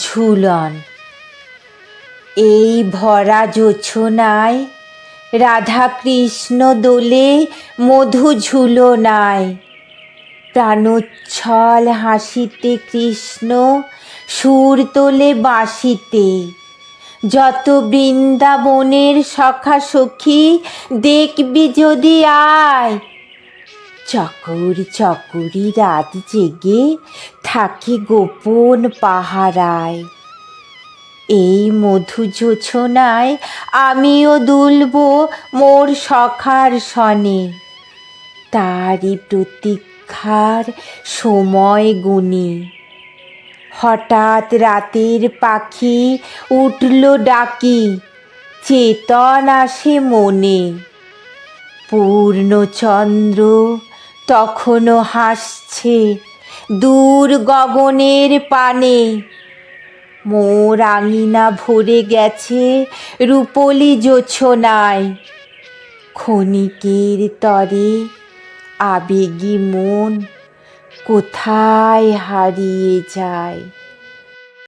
ঝুলন। এই ভরা জোছনায় রাধা কৃষ্ণ দোলে মধু ঝুলনায়, প্রাণোচ্ছল হাসিতে কৃষ্ণ সুর তোলে বাঁশিতে। যত বৃন্দাবনের সখা সখী দেখবি যদি আয়, চকর চকরি রাত জেগে থাকে গোপন পাহারায়। এই মধু জোছনায় আমিও দুলব মোর সখার সনে, তারি প্রতীক্ষার সময় গুনি। হঠাৎ রাতের পাখি উঠল ডাকি, চেতন আসে মনে। পূর্ণচন্দ্র তখনও হাসছে দূর গগনের পানে। মোর আঙিনা ভরে গেছে রূপলি জোছনায়, ক্ষণিকের তরে আবেগী মন কোথায় হারিয়ে যায়।